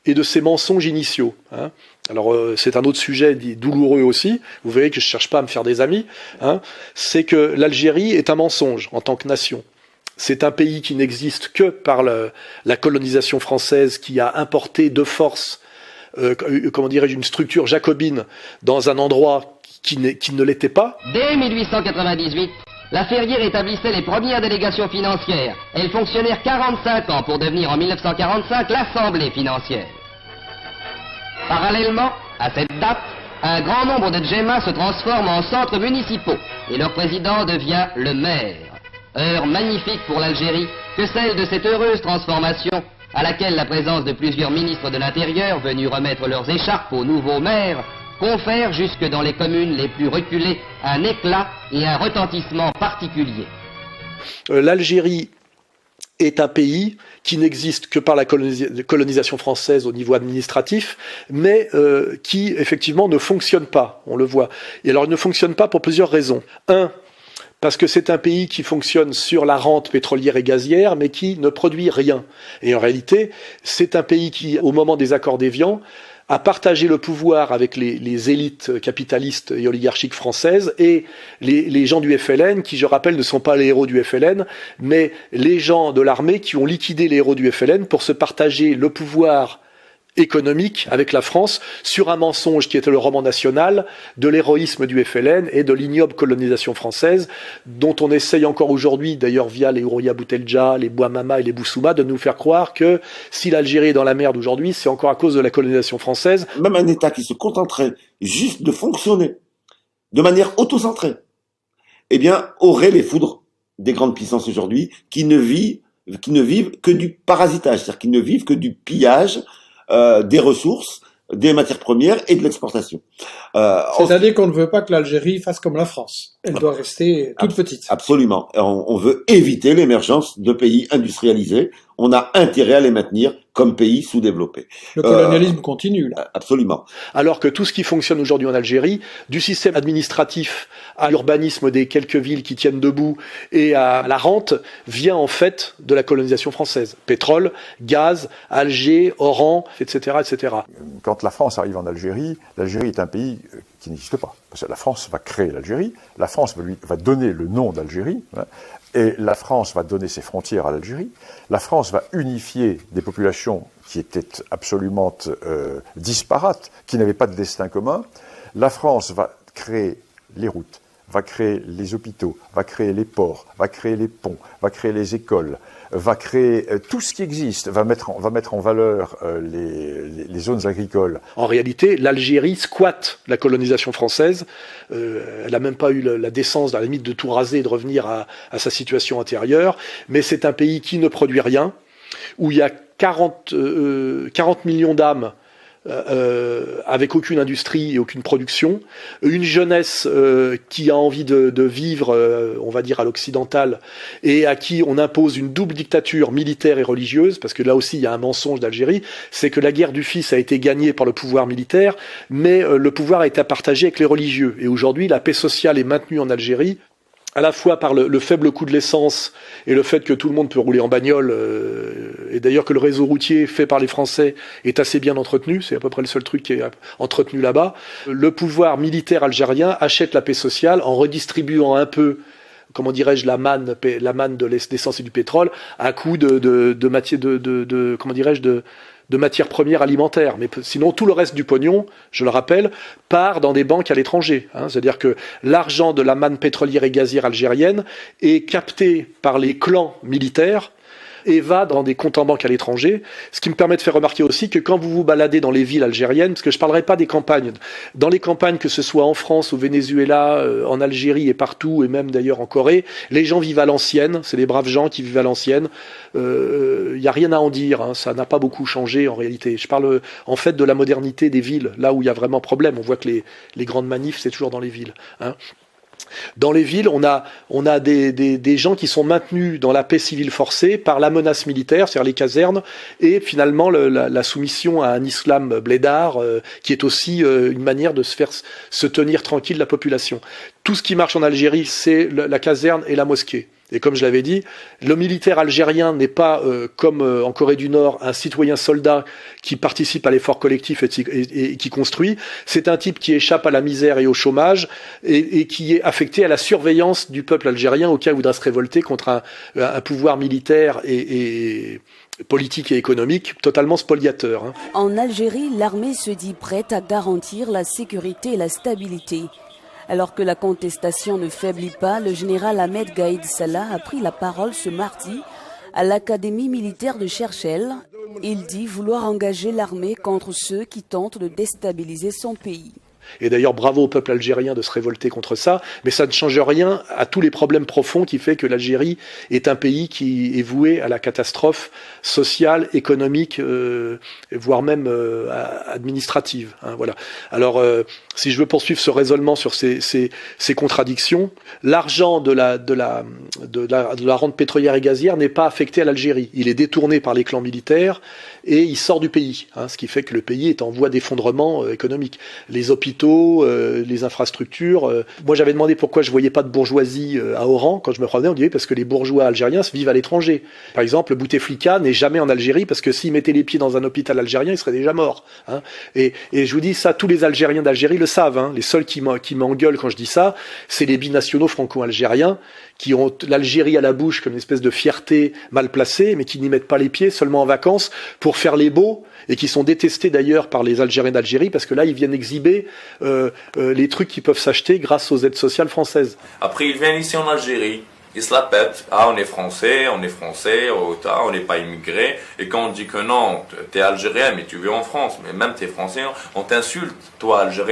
et de ses mensonges initiaux. Alors c'est un autre sujet douloureux aussi, vous verrez que je ne cherche pas à me faire des amis, c'est que l'Algérie est un mensonge en tant que nation. C'est un pays qui n'existe que par la colonisation française qui a importé de force, une structure jacobine dans un endroit qui ne l'était pas. Dès 1898, la Ferrière établissait les premières délégations financières. Elles fonctionnèrent 45 ans pour devenir en 1945 l'Assemblée financière. Parallèlement à cette date, un grand nombre de djemmas se transforment en centres municipaux et leur président devient le maire. Heure magnifique pour l'Algérie que celle de cette heureuse transformation à laquelle la présence de plusieurs ministres de l'Intérieur venus remettre leurs écharpes aux nouveaux maires confère jusque dans les communes les plus reculées un éclat et un retentissement particuliers. L'Algérie est un pays qui n'existe que par la colonisation française au niveau administratif, mais qui effectivement ne fonctionne pas, on le voit. Et alors il ne fonctionne pas pour plusieurs raisons. Parce que c'est un pays qui fonctionne sur la rente pétrolière et gazière, mais qui ne produit rien. Et en réalité, c'est un pays qui, au moment des accords d'Évian, a partagé le pouvoir avec les élites capitalistes et oligarchiques françaises et les gens du FLN, qui, je rappelle, ne sont pas les héros du FLN, mais les gens de l'armée qui ont liquidé les héros du FLN pour se partager le pouvoir économique avec la France sur un mensonge qui était le roman national de l'héroïsme du FLN et de l'ignoble colonisation française dont on essaye encore aujourd'hui, d'ailleurs via les Ouria Boutelja, les Bouamama et les Boussouma, de nous faire croire que si l'Algérie est dans la merde aujourd'hui, c'est encore à cause de la colonisation française. Même un État qui se contenterait juste de fonctionner de manière autocentrée, eh bien, aurait les foudres des grandes puissances aujourd'hui qui ne vivent que du parasitage, c'est-à-dire qui ne vivent que du pillage des ressources, des matières premières et de l'exportation. C'est-à-dire qu'on ne veut pas que l'Algérie fasse comme la France. Elle doit rester toute petite. Absolument. On veut éviter l'émergence de pays industrialisés. On a intérêt à les maintenir comme pays sous-développés. Le colonialisme continue, là. Absolument. Alors que tout ce qui fonctionne aujourd'hui en Algérie, du système administratif à l'urbanisme des quelques villes qui tiennent debout et à la rente, vient en fait de la colonisation française. Pétrole, gaz, Alger, Oran, etc., etc. Quand la France arrive en Algérie, l'Algérie est un pays qui n'existe pas. Parce que la France va créer l'Algérie, la France va donner le nom d'Algérie, et la France va donner ses frontières à l'Algérie. La France va unifier des populations qui étaient absolument disparates, qui n'avaient pas de destin commun. La France va créer les routes, va créer les hôpitaux, va créer les ports, va créer les ponts, va créer les écoles, va créer tout ce qui existe, va mettre en valeur les zones agricoles. En réalité, l'Algérie squatte la colonisation française. Elle n'a même pas eu la décence, à la limite, de tout raser et de revenir à sa situation antérieure. Mais c'est un pays qui ne produit rien, où il y a 40 millions d'âmes avec aucune industrie et aucune production, une jeunesse qui a envie de vivre, on va dire, à l'occidental, et à qui on impose une double dictature militaire et religieuse, parce que là aussi il y a un mensonge d'Algérie, c'est que la guerre du fils a été gagnée par le pouvoir militaire, mais le pouvoir a été partagé avec les religieux. Et aujourd'hui, la paix sociale est maintenue en Algérie, à la fois par le faible coût de l'essence et le fait que tout le monde peut rouler en bagnole, et d'ailleurs que le réseau routier fait par les Français est assez bien entretenu, c'est à peu près le seul truc qui est entretenu là-bas. Le pouvoir militaire algérien achète la paix sociale en redistribuant un peu, comment dirais-je, la manne de l'essence et du pétrole à coût de matières premières alimentaires. Mais sinon, tout le reste du pognon, je le rappelle, part dans des banques à l'étranger. C'est-à-dire que l'argent de la manne pétrolière et gazière algérienne est capté par les clans militaires et va dans des comptes en banque à l'étranger, ce qui me permet de faire remarquer aussi que quand vous vous baladez dans les villes algériennes, parce que je ne parlerai pas des campagnes, dans les campagnes, que ce soit en France, au Venezuela, en Algérie et partout, et même d'ailleurs en Corée, les gens vivent à l'ancienne, c'est des braves gens qui vivent à l'ancienne, il n'y a rien à en dire, ça n'a pas beaucoup changé en réalité. Je parle en fait de la modernité des villes, là où il y a vraiment problème, on voit que les grandes manifs, c'est toujours dans les villes. Dans les villes, on a des gens qui sont maintenus dans la paix civile forcée par la menace militaire, c'est-à-dire les casernes, et finalement la soumission à un islam blédard, qui est aussi une manière de se tenir tranquille la population. tout ce qui marche en Algérie, c'est la caserne et la mosquée. Et comme je l'avais dit, le militaire algérien n'est pas, comme en Corée du Nord, un citoyen soldat qui participe à l'effort collectif et qui construit. C'est un type qui échappe à la misère et au chômage et qui est affecté à la surveillance du peuple algérien au cas où il voudra se révolter contre un pouvoir militaire et politique et économique totalement spoliateur. Hein. En Algérie, l'armée se dit prête à garantir la sécurité et la stabilité. Alors que la contestation ne faiblit pas, le général Ahmed Gaïd Salah a pris la parole ce mardi à l'Académie militaire de Cherchell. Il dit vouloir engager l'armée contre ceux qui tentent de déstabiliser son pays. Et d'ailleurs, bravo au peuple algérien de se révolter contre ça, mais ça ne change rien à tous les problèmes profonds qui fait que l'Algérie est un pays qui est voué à la catastrophe sociale, économique, voire même administrative. Hein, voilà. Alors, si je veux poursuivre ce raisonnement sur ces contradictions, l'argent de la rente pétrolière et gazière n'est pas affecté à l'Algérie. Il est détourné par les clans militaires et il sort du pays, hein, ce qui fait que le pays est en voie d'effondrement économique. Les hôpitaux, les infrastructures. Moi, j'avais demandé pourquoi je voyais pas de bourgeoisie à Oran. Quand je me promenais, on disait parce que les bourgeois algériens vivent à l'étranger. Par exemple, Bouteflika n'est jamais en Algérie parce que s'il mettait les pieds dans un hôpital algérien, il serait déjà mort. Hein. Et je vous dis ça, tous les Algériens d'Algérie le savent. Hein. Les seuls qui m'engueulent quand je dis ça, c'est les binationaux franco-algériens qui ont l'Algérie à la bouche comme une espèce de fierté mal placée, mais qui n'y mettent pas les pieds, seulement en vacances, pour faire les beaux, et qui sont détestés d'ailleurs par les Algériens d'Algérie, parce que là, ils viennent exhiber les trucs qui peuvent s'acheter grâce aux aides sociales françaises. Après, ils viennent ici en Algérie, ils se la pètent. Ah, on est français, on n'est pas immigré. Et quand on dit que non, t'es algérien, mais tu vis en France, mais même t'es français, on t'insulte, toi, algérien.